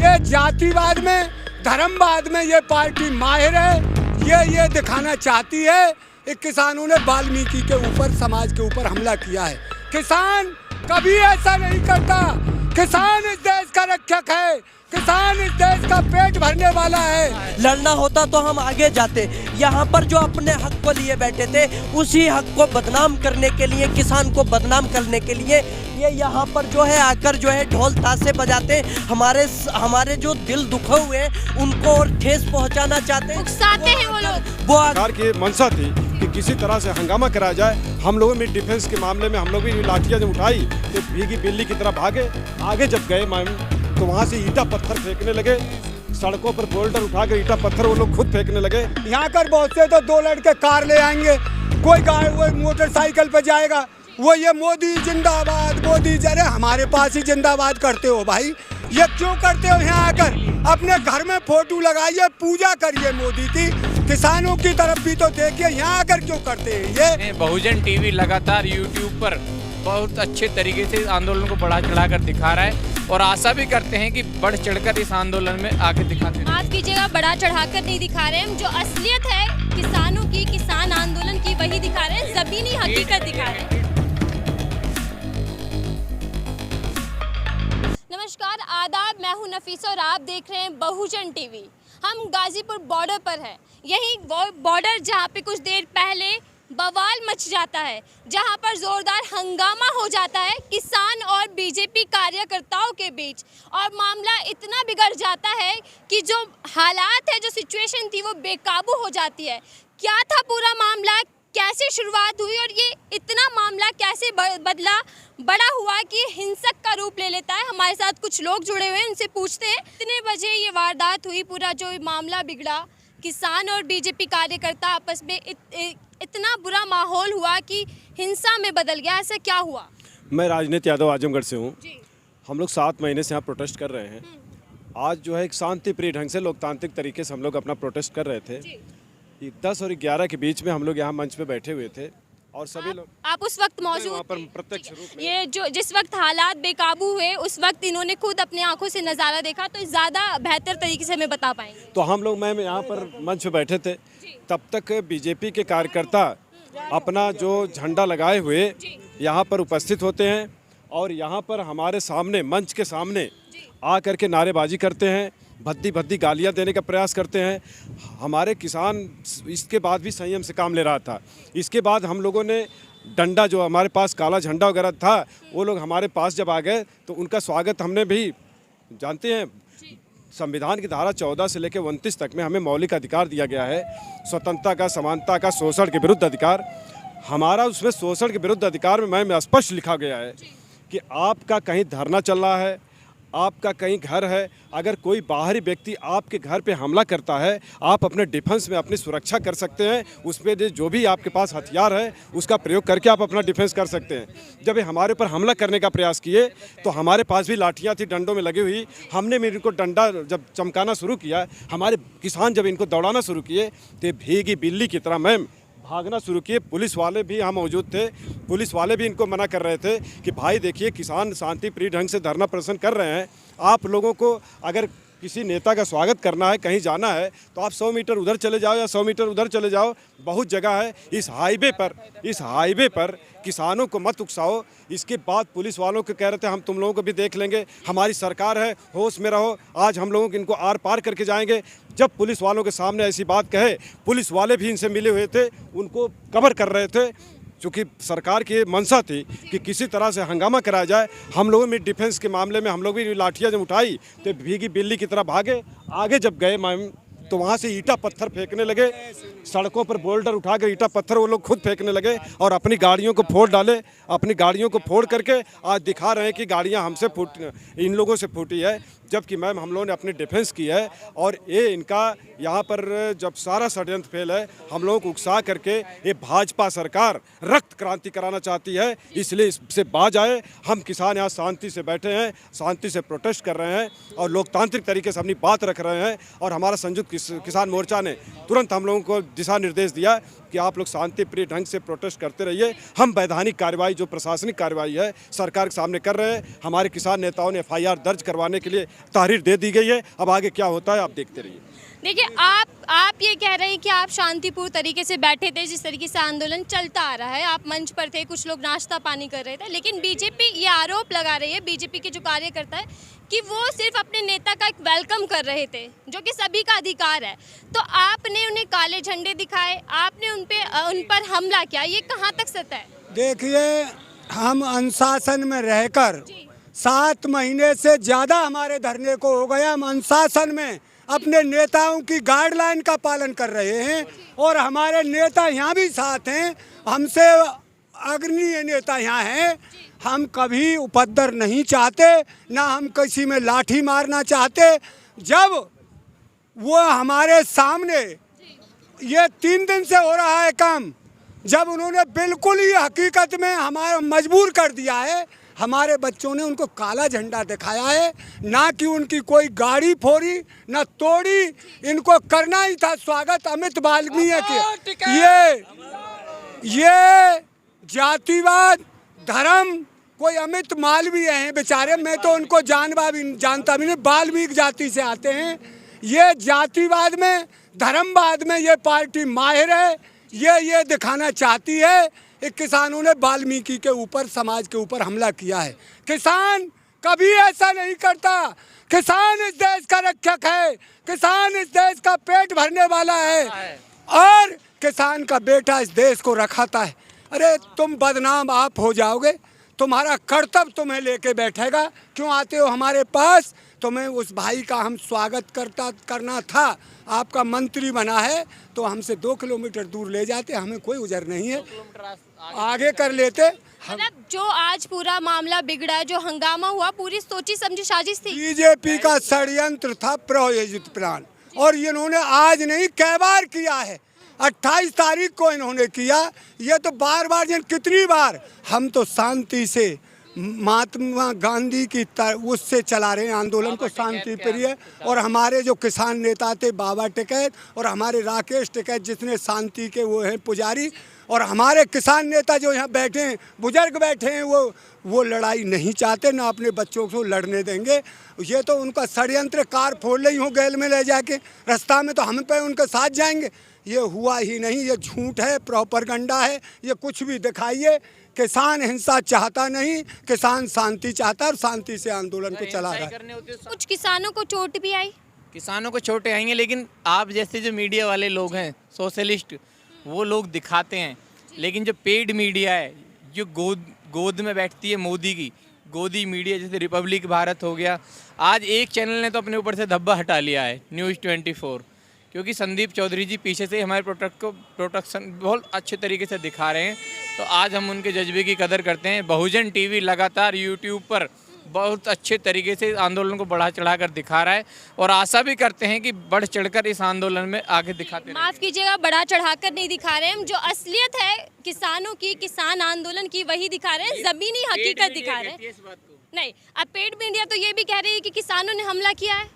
ये जातिवाद में, धर्मवाद में ये पार्टी माहिर है। ये दिखाना चाहती है कि किसानों ने वाल्मीकि के ऊपर, समाज के ऊपर हमला किया है। किसान कभी ऐसा नहीं करता। किसान इस देश का रक्षक है, किसान इस देश का पेट भरने वाला है। लड़ना होता तो हम आगे जाते। यहाँ पर जो अपने हक को लिए बैठे थे, उसी हक को बदनाम करने के लिए, किसान को बदनाम करने के लिए ये यहाँ पर जो है आकर जो है ढोल ताशे बजाते, हमारे जो दिल दुखे हुए हैं उनको और ठेस पहुँचाना चाहते हैं, उकसाते हैं वो लोग। वो सरकार की मंशा थी कि किसी तरह से हंगामा कराया जाए। हम लोगों में डिफेंस के मामले में हम लोग भी लाठियां जब उठाई तो भीगी बिल्ली की तरह भागे। आगे जब गए तो वहाँ से ईटा पत्थर फेंकने लगे, सड़कों पर बोल्डर उठाकर ईटा पत्थर वो लोग खुद फेंकने लगे। यहाँ कर बहुत से तो 2 लड़के कार ले आएंगे, कोई गाड़ी मोटरसाइकिल पे जाएगा, वो ये मोदी जिंदाबाद, मोदी जरे हमारे पास ही जिंदाबाद करते हो भाई। ये क्यों करते हो? यहाँ आकर अपने घर में फोटो लगाइए, पूजा करिए मोदी की, किसानों की तरफ भी तो देखिए। यहाँ आकर क्यों करते हैं ये? बहुजन टीवी लगातार यूट्यूब पर बहुत अच्छे तरीके से आंदोलन को बढ़ा चढ़ाकर दिखा रहा है और आशा भी करते हैं कि बढ़ चढ़कर इस आंदोलन में आगे दिखाते हैं। माफ कीजिएगा, बढ़ा चढ़ाकर नहीं दिखा रहे हैं। जो असलियत है किसानों की, किसान आंदोलन की, वही दिखा रहे हैं, ज़मीनी हकीकत दिखा रहे हैं। नमस्कार, आदाब, मैं हूं नफीसा और आप देख रहे हैं बहुजन टीवी। हम गाजीपुर बॉर्डर पर हैं। यही वो बॉर्डर जहां पे कुछ देर पहले बवाल मच जाता है, जहां पर जोरदार हंगामा हो जाता है किसान और बीजेपी कार्यकर्ताओं के बीच, और मामला इतना बिगड़ जाता है कि जो हालात है, जो सिचुएशन थी, वो बेकाबू हो जाती है। क्या था पूरा मामला, कैसे शुरुआत हुई और ये इतना मामला कैसे बड़ा हुआ कि हिंसक का रूप ले लेता है? हमारे साथ कुछ लोग जुड़े हुए हैं, उनसे पूछते हैं कितने बजे ये वारदात हुई, पूरा जो मामला बिगड़ा, किसान और बीजेपी कार्यकर्ता आपस में इतना बुरा माहौल हुआ कि हिंसा में बदल गया, ऐसा क्या हुआ? मैं राजनीति यादव आजमगढ़ से हूँ। हम लोग 7 महीने से यहाँ प्रोटेस्ट कर रहे हैं। आज जो है एक शांति प्रिय ढंग से, लोकतांत्रिक तरीके से हम लोग अपना प्रोटेस्ट कर रहे थे। 10 और 11 के बीच में हम लोग यहाँ मंच पे बैठे हुए थे और सभी लोग, आप उस वक्त मौजूद पर प्रत्यक्ष रूप में, ये जो जिस वक्त हालात बेकाबू हुए उस वक्त इन्होंने खुद अपने आंखों से नज़ारा देखा, तो ज़्यादा बेहतर तरीके से हमें बता पाएंगे। तो हम लोग मैम यहाँ पर मंच पे बैठे थे, तब तक बीजेपी के कार्यकर्ता अपना जो झंडा लगाए हुए यहाँ पर उपस्थित होते हैं और यहाँ पर हमारे सामने, मंच के सामने आ करके नारेबाजी करते हैं, भद्दी गालियाँ देने का प्रयास करते हैं। हमारे किसान इसके बाद भी संयम से काम ले रहा था। इसके बाद हम लोगों ने डंडा, जो हमारे पास काला झंडा वगैरह था, वो लोग हमारे पास जब आ गए तो उनका स्वागत हमने भी, जानते हैं संविधान की धारा 14 से लेकर 29 तक में हमें मौलिक अधिकार दिया गया है, स्वतंत्रता का, समानता का, शोषण के विरुद्ध अधिकार। हमारा उसमें शोषण के विरुद्ध अधिकार में स्पष्ट लिखा गया है कि आपका कहीं धरना चल रहा है, आपका कहीं घर है, अगर कोई बाहरी व्यक्ति आपके घर पे हमला करता है, आप अपने डिफेंस में अपनी सुरक्षा कर सकते हैं। उसमें जो भी आपके पास हथियार है उसका प्रयोग करके आप अपना डिफेंस कर सकते हैं। जब ये हमारे ऊपर हमला करने का प्रयास किए तो हमारे पास भी लाठियाँ थी डंडों में लगी हुई। हमने भी इनको डंडा जब चमकाना शुरू किया, हमारे किसान जब इनको दौड़ाना शुरू किए तो भीगी बिल्ली की तरह मैम भागना शुरू किए। पुलिस वाले भी यहाँ मौजूद थे, पुलिस वाले भी इनको मना कर रहे थे कि भाई देखिए, किसान शांति प्रिय ढंग से धरना प्रदर्शन कर रहे हैं, आप लोगों को अगर किसी नेता का स्वागत करना है, कहीं जाना है, तो आप 100 मीटर उधर चले जाओ या 100 मीटर उधर चले जाओ। बहुत जगह है इस हाईवे पर किसानों को मत उकसाओ। इसके बाद पुलिस वालों को कह रहे थे हम तुम लोगों को भी देख लेंगे, हमारी सरकार है, होश में रहो, आज हम लोगों को इनको आर पार करके जाएंगे। जब पुलिस वालों के सामने ऐसी बात कहे, पुलिस वाले भी इनसे मिले हुए थे, उनको कवर कर रहे थे, चूँकि सरकार की मंशा थी कि किसी तरह से हंगामा कराया जाए। हम लोगों में डिफेंस के मामले में हम लोग भी लाठियाँ जब उठाई तो भीगी बिल्ली की तरह भागे। आगे जब गए मैम तो वहाँ से ईटा पत्थर फेंकने लगे, सड़कों पर बोल्डर उठाकर ईटा पत्थर वो लोग खुद फेंकने लगे और अपनी गाड़ियों को फोड़ डाले। अपनी गाड़ियों को फोड़ करके आज दिखा रहे हैं कि गाड़ियाँ हमसे इन लोगों से फूटी है, जबकि मैम हम लोगों ने अपनी डिफेंस की है। और ये इनका यहाँ पर जब सारा षड्यंत्र फेल है, हम लोगों को उकसा करके ये भाजपा सरकार रक्त क्रांति कराना चाहती है, इसलिए इससे बाज आए। हम किसान यहाँ शांति से बैठे हैं, शांति से प्रोटेस्ट कर रहे हैं और लोकतांत्रिक तरीके से अपनी बात रख रहे हैं। और हमारा संयुक्त किसान मोर्चा ने तुरंत हम लोगों को दिशा निर्देश दिया कि आप लोग शांति प्रिय ढंग से प्रोटेस्ट करते रहिए। हम वैधानिक कार्रवाई, जो प्रशासनिक कार्रवाई है, सरकार के सामने कर रहे हैं। हमारे किसान नेताओं ने FIR दर्ज करवाने के लिए तहरीर दे दी गई है। अब आगे क्या होता है आप देखते रहिए। देखिए, आप ये कह रहे हैं कि आप शांतिपूर्ण तरीके से बैठे थे, जिस तरीके से आंदोलन चलता आ रहा है, आप मंच पर थे, कुछ लोग नाश्ता पानी कर रहे थे, लेकिन बीजेपी ये आरोप लगा रही है, बीजेपी के जो कार्यकर्ता है, कि वो सिर्फ अपने नेता का एक वेलकम कर रहे थे, जो कि सभी का अधिकार है। तो आपने उन्हें काले झंडे दिखाए, आपने उन पर हमला किया, ये कहाँ तक सत्य है? देखिए, हम अनुशासन में रहकर 7 महीने से ज़्यादा हमारे धरने को हो गया। हम अनुशासन में अपने नेताओं की गाइडलाइन का पालन कर रहे हैं और हमारे नेता यहाँ भी साथ हैं, हमसे अग्रणीय नेता यहाँ हैं। हम कभी उपद्रव नहीं चाहते, ना हम किसी में लाठी मारना चाहते। जब वो हमारे सामने ये 3 दिन से हो रहा है काम, जब उन्होंने बिल्कुल ही हकीकत में हमारा मजबूर कर दिया है, हमारे बच्चों ने उनको काला झंडा दिखाया है, ना कि उनकी कोई गाड़ी फोड़ी ना तोड़ी। इनको करना ही था स्वागत अमित वाल्मीकि के। ये जातिवाद धर्म, कोई अमित मालवीय हैं बेचारे, मैं तो उनको जानता भी नहीं, वाल्मीकि जाति से आते हैं। ये जातिवाद में धर्मवाद में ये पार्टी माहिर है। ये दिखाना चाहती है कि किसानों ने वाल्मीकि के ऊपर, समाज के ऊपर हमला किया है। किसान कभी ऐसा नहीं करता। किसान इस देश का रक्षक है, किसान इस देश का पेट भरने वाला है और किसान का बेटा इस देश को रखाता है। अरे तुम बदनाम आप हो जाओगे, तुम्हारा कर्तव्य तुम्हें लेके बैठेगा। क्यों आते हो हमारे पास? तुम्हें उस भाई का हम स्वागत करना था। आपका मंत्री बना है तो हमसे 2 किलोमीटर दूर ले जाते, हमें कोई उजर नहीं है, आगे कर लेते। मतलब जो आज पूरा मामला बिगड़ा, जो हंगामा हुआ, पूरी सोची समझी साजिश थी। बीजेपी का षड्यंत्र था, प्रायोजित प्लान, और इन्होंने आज नहीं कई बार किया है। 28 तारीख को इन्होंने किया। ये तो बार कितनी बार हम तो शांति से महात्मा गांधी की उससे चला रहे हैं आंदोलन को, शांति प्रिय। और हमारे जो किसान नेता थे बाबा टिकैत और हमारे राकेश टिकैत, जितने शांति के वो हैं पुजारी, और हमारे किसान नेता जो यहाँ बैठे हैं, बुजुर्ग बैठे हैं, वो लड़ाई नहीं चाहते, ना अपने बच्चों को लड़ने देंगे। ये तो उनका षड्यंत्र, कार फोड़ ली हो गैल में ले जाके रास्ता में, तो हम पे उनके साथ जाएंगे। ये हुआ ही नहीं, ये झूठ है, प्रोपेगेंडा है। ये कुछ भी दिखाइए, किसान हिंसा चाहता नहीं, किसान शांति चाहता है और शांति से आंदोलन को चला रहा है। कुछ किसानों को चोट भी आई, किसानों को चोटें आएंगे, लेकिन आप जैसे जो मीडिया वाले लोग हैं, सोशलिस्ट, वो लोग दिखाते हैं। लेकिन जो पेड मीडिया है, जो गोद में बैठती है मोदी की, गोदी मीडिया, जैसे रिपब्लिक भारत हो गया, आज एक चैनल ने तो अपने ऊपर से धब्बा हटा लिया है, न्यूज़ 24, क्योंकि संदीप चौधरी जी पीछे से हमारे प्रोटेक्शन बहुत अच्छे तरीके से दिखा रहे हैं। तो आज हम उनके जज्बे की कदर करते हैं। बहुजन टीवी लगातार यूट्यूब पर बहुत अच्छे तरीके से आंदोलन को बढ़ा चढ़ा कर दिखा रहा है और आशा भी करते हैं कि बढ़ चढ़कर इस आंदोलन में आगे दिखाते माफ कीजिएगा, बढ़ा चढ़ाकर नहीं दिखा रहे हैं हम, जो असलियत है किसानों की, किसान आंदोलन की, वही दिखा रहे हैं, जमीनी हकीकत दिखा रहे हैं। नहीं, अब पेड मीडिया तो ये भी कह रही है कि किसानों ने हमला किया है।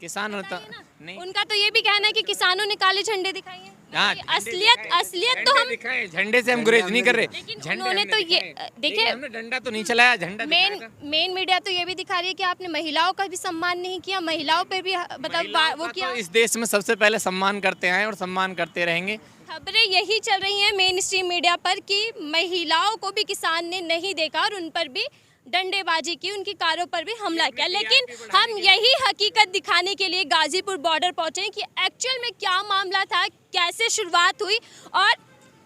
किसान होता नहीं, उनका तो ये भी कहना है कि किसानों ने काले झंडे दिखाए हैं। हाँ, असलियत तो हम दिखाए, झंडे से हम गुरेज नहीं कर रहे। लेकिन उन्होंने तो ये देखिए, हमने डंडा तो नहीं चलाया, झंडा मेन मीडिया तो ये भी दिखा रही है कि आपने महिलाओं का भी सम्मान नहीं किया, महिलाओं पे भी मतलब वो किया। तो इस देश में सबसे पहले सम्मान करते आए और सम्मान करते रहेंगे। खबरें यही चल रही हैं मेन स्ट्रीम मीडिया पर कि महिलाओं को भी किसान ने नहीं देखा और उन पर भी डंडेबाजी की, उनकी कारों पर भी हमला किया। लेकिन हम यही हकीकत दिखाने के लिए गाजीपुर बॉर्डर पहुंचे कि एक्चुअल में क्या मामला था, कैसे शुरुआत हुई और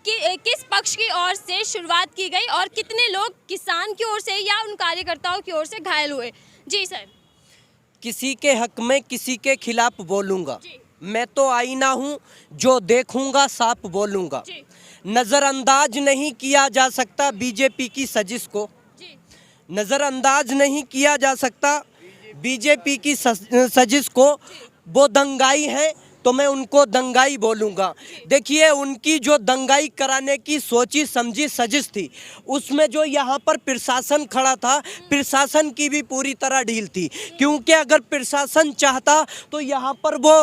किस पक्ष की ओर से शुरुआत की गई और कितने लोग किसान की ओर से या उन कार्यकर्ताओं की ओर से घायल हुए। जी सर। किसी के हक में किसी के खिलाफ बोलूँगा, मैं तो आईना हूँ, जो देखूँगा साफ बोलूँगा। नज़रअंदाज नहीं किया जा सकता बीजेपी की साजिश को, नज़रअंदाज नहीं किया जा सकता बीजेपी की साजिश को। वो दंगाई है तो मैं उनको दंगाई बोलूँगा। देखिए, उनकी जो दंगाई कराने की सोची समझी साजिश थी, उसमें जो यहाँ पर प्रशासन खड़ा था, प्रशासन की भी पूरी तरह ढील थी। क्योंकि अगर प्रशासन चाहता तो यहाँ पर वो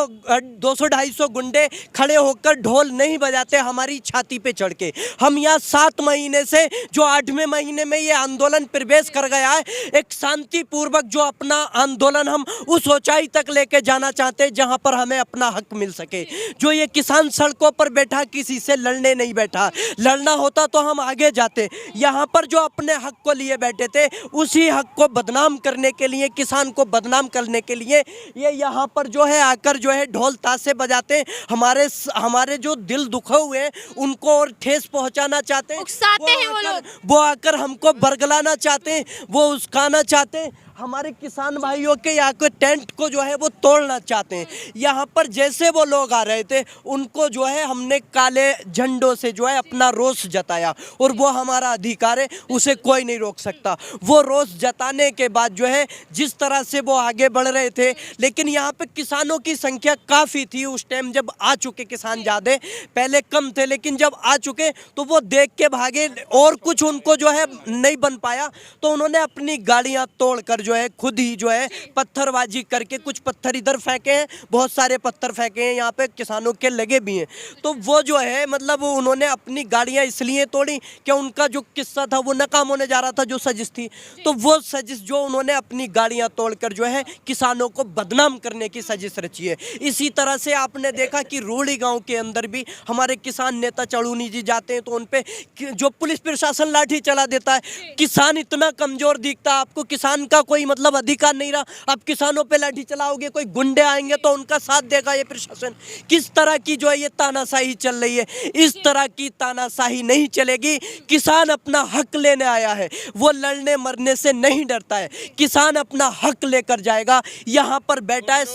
200-250 गुंडे खड़े होकर ढोल नहीं बजाते हमारी छाती पे चढ़ के। हम यहाँ 7 महीने से, जो 8वें महीने में ये आंदोलन प्रवेश कर गया है, एक शांतिपूर्वक जो अपना आंदोलन हम उस ऊंचाई तक लेके जाना चाहते हैं जहाँ पर हमें अपना हक मिल सके। जो ये किसान सड़कों पर बैठा, किसी से लड़ने नहीं बैठा। लड़ना होता तो हम आगे जाते। यहाँ पर जो अपने हक को लिए बैठे थे, उसी हक को बदनाम करने के लिए, किसान को बदनाम करने के लिए ये यहाँ पर जो है आकर जो है ढोल ताशे बजाते, हमारे जो दिल दुखे हुए हैं उनको और ठेस पहुंचाना चाहते हैं। उकसाते हैं वो लोग। वो आकर हमको बरगलाना चाहते हैं, वो उस्काना चाहते हैं। हमारे किसान भाइयों के यहाँ के टेंट को जो है वो तोड़ना चाहते हैं। यहाँ पर जैसे वो लोग आ रहे थे, उनको जो है हमने काले झंडों से जो है अपना रोष जताया, और वो हमारा अधिकार है, उसे कोई नहीं रोक सकता। वो रोष जताने के बाद जो है जिस तरह से वो आगे बढ़ रहे थे, लेकिन यहाँ पे किसानों की संख्या काफ़ी थी उस टाइम जब आ चुके किसान, ज़्यादा पहले कम थे, लेकिन जब आ चुके तो वो देख के भागे, और कुछ उनको जो है नहीं बन पाया तो उन्होंने अपनी गाड़ियाँ तोड़ कर जो है खुद ही जो है पत्थरबाजी करके, कुछ पत्थर इधर फेंके हैं, बहुत सारे पत्थर फेंके हैं, यहाँ पे किसानों के लगे भी हैं। तो वो जो है मतलब उन्होंने अपनी गाड़ियाँ इसलिए तोड़ी कि उनका जो किस्सा था वो नाकाम होने जा रहा था, जो साजिश थी। तो वो साजिश जो उन्होंने अपनी गाड़ियाँ तोड़कर जो है किसानों को बदनाम करने की साजिश रची है। इसी तरह से आपने देखा कि रोड़ी गाँव के अंदर भी हमारे किसान नेता चढ़ूनी जी जाते हैं तो उन पे जो पुलिस प्रशासन लाठी चला देता है। किसान इतना कमजोर दिखता है आपको, किसान का कोई मतलब अधिकार नहीं रहा। अब किसानों पे लाठी चलाओगे, कोई गुंडे आएंगे तो उनका साथ देगा ये प्रशासन। किस तरह की जो है ये तानाशाही चल रही है, इस तरह की तानाशाही नहीं चलेगी। किसान अपना हक लेने आया है, वो लड़ने मरने से नहीं डरता है। किसान अपना हक लेकर जाएगा। यहाँ पर बैठा है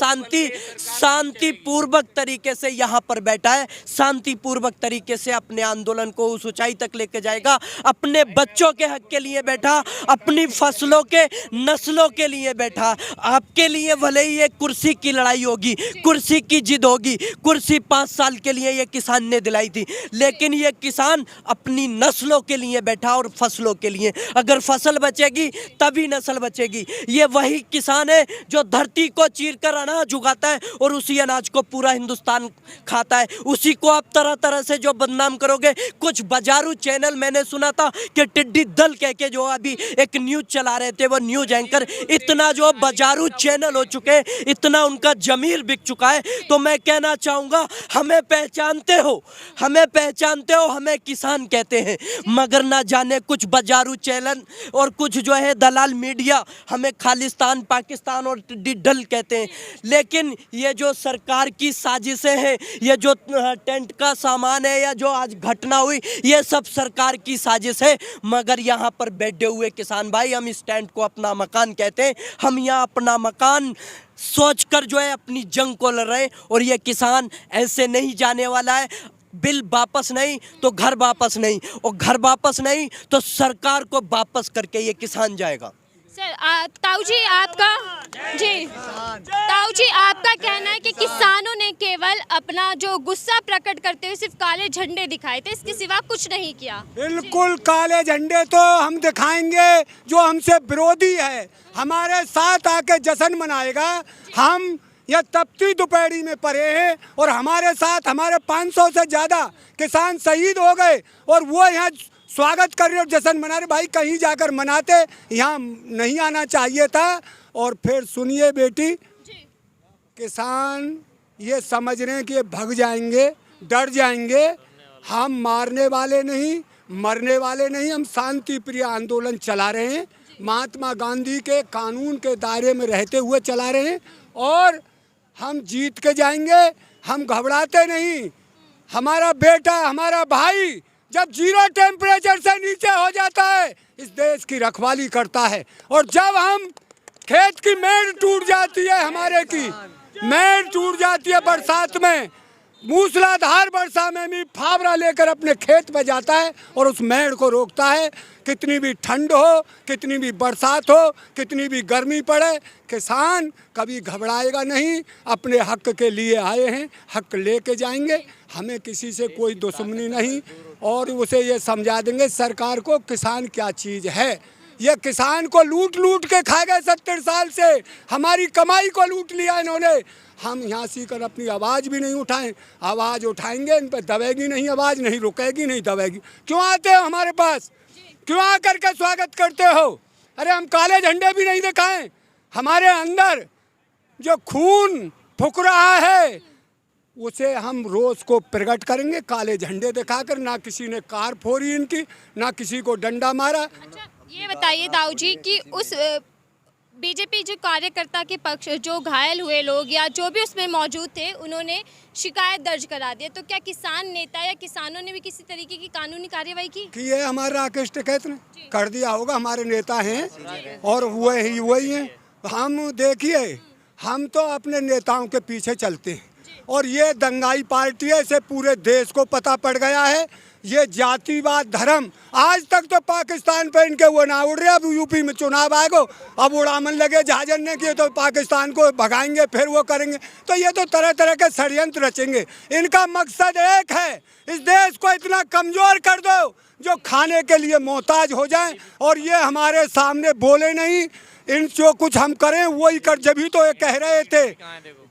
शांतिपूर्वक तरीके से, यहाँ पर बैठा है शांतिपूर्वक तरीके से अपने आंदोलन को उस ऊंचाई तक लेकर जाएगा। अपने बच्चों के हक के लिए बैठा, अपनी फसलों के नस्लों के लिए बैठा। आपके लिए भले ही ये कुर्सी की लड़ाई होगी, कुर्सी की जिद होगी, कुर्सी 5 साल के लिए ये किसान ने दिलाई थी, लेकिन ये किसान अपनी नस्लों के लिए बैठा और फसलों के लिए। अगर फसल बचेगी तभी नस्ल बचेगी। ये वही किसान है जो धरती को चीरकर अनाज उगाता है और उसी अनाज को पूरा हिंदुस्तान खाता है। उसी को आप तरह तरह से जो बदनाम करोगे। कुछ बाजारू चैनल मैंने सुना था कि टिड्डी दल कह के जो अभी एक न्यूज चला रहे थे, वो न्यूज एंकर इतना जो बाजारू चैनल हो चुके, इतना उनका जमीर बिक चुका है। तो मैं कहना चाहूँगा, हमें पहचानते हो, हमें किसान कहते हैं, मगर ना जाने कुछ बाजारू चैनल और कुछ जो है दलाल मीडिया हमें खालिस्तान, पाकिस्तान और टिड्डी दल कहते हैं। लेकिन ये जो सरकार की साजिशें हैं, ये जो टेंट का सामान है या जो आज घटना हुई, ये सब सरकार की साजिश है। मगर यहाँ पर बैठे हुए किसान भाई, हम इस टेंट को अपना मकान कहते हैं। हम यहाँ अपना मकान सोचकर जो है अपनी जंग को लड़ रहे हैं, और ये किसान ऐसे नहीं जाने वाला है। बिल वापस नहीं तो घर वापस नहीं, और घर वापस नहीं तो सरकार को वापस करके ये किसान जाएगा। सर, ताऊ जी आपका कहना है कि किसानों ने केवल अपना जो गुस्सा प्रकट करते हुए सिर्फ काले झंडे दिखाए थे, इसके सिवा कुछ नहीं किया। बिल्कुल, काले झंडे तो हम दिखाएंगे जो हमसे विरोधी है, हमारे साथ आके जश्न मनाएगा। हम यह तपती दोपहरी में पड़े हैं और हमारे साथ हमारे 500 से ज़्यादा किसान शहीद हो गए, और वो यहाँ स्वागत कर रहे और जश्न मना रहे। भाई कहीं जाकर मनाते, यहाँ नहीं आना चाहिए था। और फिर सुनिए बेटी, किसान ये समझ रहे हैं कि ये भग जाएंगे, डर जाएंगे। हम मारने वाले नहीं, मरने वाले नहीं, हम शांति प्रिय आंदोलन चला रहे हैं, महात्मा गांधी के कानून के दायरे में रहते हुए चला रहे हैं, और हम जीत के जाएंगे। हम घबराते नहीं। हमारा बेटा, हमारा भाई जब 0 टेम्परेचर से नीचे हो जाता है, इस देश की रखवाली करता है। और जब हम खेत की मेड़ टूट जाती है, हमारे की मेड़ टूट जाती है बरसात में, मूसलाधार वर्षा में भी फावड़ा लेकर अपने खेत में जाता है और उस मेड़ को रोकता है। कितनी भी ठंड हो, कितनी भी बरसात हो, कितनी भी गर्मी पड़े, किसान कभी घबराएगा नहीं। अपने हक के लिए आए हैं, हक लेके जाएंगे। हमें किसी से कोई दुश्मनी नहीं और उसे ये समझा देंगे सरकार को किसान क्या चीज़ है। ये किसान को लूट लूट के खा गए 70 साल से, हमारी कमाई को लूट लिया इन्होंने। हम यहाँ सीकर अपनी आवाज़ भी नहीं उठाएं। आवाज़ उठाएंगे इन पर दबेगी नहीं आवाज़, नहीं रुकेगी नहीं दबेगी। क्यों आते हो हमारे पास, क्यों आकर के स्वागत करते हो? अरे हम काले झंडे भी नहीं दिखाएं। हमारे अंदर जो खून फूक रहा है उसे हम रोज़ को प्रकट करेंगे काले झंडे दिखाकर। ना किसी ने कार फोड़ी इनकी, ना किसी को डंडा मारा। अच्छा ये बताइए दाऊ जी कि उस बीजेपी जो कार्यकर्ता के पक्ष जो घायल हुए लोग या जो भी उसमें मौजूद थे उन्होंने शिकायत दर्ज करा दी, तो क्या किसान नेता या किसानों ने भी किसी तरीके की कानूनी कार्यवाही की? ये हमारे राकेश टिकैत ने कर दिया होगा। हमारे नेता हैं और वही हैं। हम देखिए, हम तो अपने नेताओं के पीछे चलते हैं और ये दंगाई पार्टी है, इसे पूरे देश को पता पड़ गया है। ये जातिवाद धर्म आज तक तो पाकिस्तान पे इनके वो ना उड़ रहे। अब यूपी में चुनाव आएगा, अब उड़ामन लगे जहाजन ने किए तो पाकिस्तान को भगाएंगे, फिर वो करेंगे। तो ये तो तरह तरह के षड्यंत्र रचेंगे। इनका मकसद एक है, इस देश को इतना कमज़ोर कर दो जो खाने के लिए मोहताज हो जाएं। और ये हमारे सामने बोले नहीं, इन जो कुछ हम करें वही कर। जब तो ये कह रहे थे,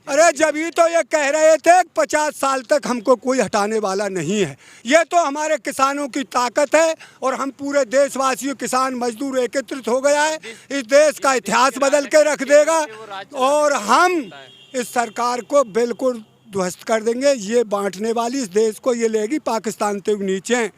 अरे जब तो ये कह रहे थे 50 साल तक हमको कोई हटाने वाला नहीं है। ये तो हमारे किसानों की ताकत है और हम पूरे देशवासियों किसान मजदूर एकत्रित हो गया है। इस देश का इतिहास बदल के रख देगा और हम इस सरकार को बिल्कुल ध्वस्त कर देंगे। ये बांटने वाली इस देश को ये लेगी पाकिस्तान से नीचे।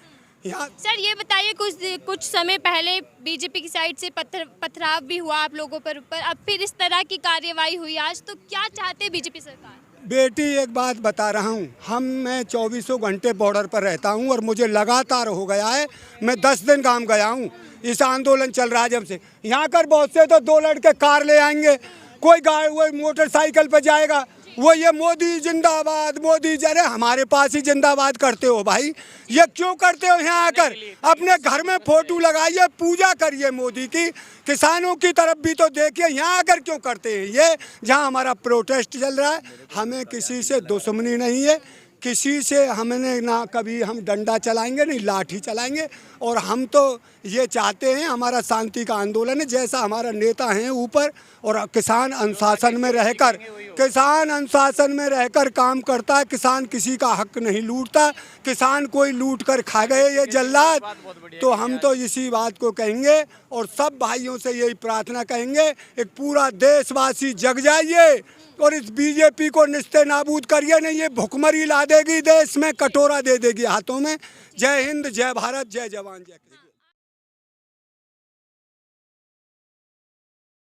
सर ये बताइए कुछ समय पहले बीजेपी की साइड से पथराव भी हुआ आप लोगों पर ऊपर, अब फिर इस तरह की कार्यवाही हुई आज, तो क्या चाहते हैं बीजेपी सरकार? बेटी एक बात बता रहा हूँ, मैं 24 घंटे बॉर्डर पर रहता हूँ और मुझे लगातार हो गया है। मैं 10 दिन काम गया हूँ, इस आंदोलन चल रहा है जब से। यहाँ कर बहुत से तो 2 लड़के कार ले आएंगे, कोई गाड़ी वो मोटरसाइकिल पर जाएगा, वो ये मोदी जिंदाबाद मोदी। अरे हमारे पास ही जिंदाबाद करते हो भाई, ये क्यों करते हो? यहाँ आकर अपने घर में फोटो लगाइए, पूजा करिए मोदी की। किसानों की तरफ भी तो देखिए, यहाँ आकर क्यों करते हैं ये? जहाँ हमारा प्रोटेस्ट चल रहा है, हमें किसी से दुश्मनी नहीं है, किसी से हमने ना कभी हम डंडा चलाएंगे नहीं लाठी चलाएंगे। और हम तो ये चाहते हैं, हमारा शांति का आंदोलन है। जैसा हमारा नेता हैं ऊपर और किसान अनुशासन में रहकर काम करता है। किसान किसी का हक नहीं लूटता, किसान कोई लूट कर खा गए ये जल्लाद। तो हम तो इसी बात को कहेंगे और सब भाइयों से यही प्रार्थना कहेंगे, एक पूरा देशवासी जग जाइए और इस बीजेपी को निस्ते नाबूद करिए। नहीं ये भुखमरी ला देगी देश में, कटोरा दे देगी हाथों में। जय हिंद, जय भारत, जय जवान, जय किसान।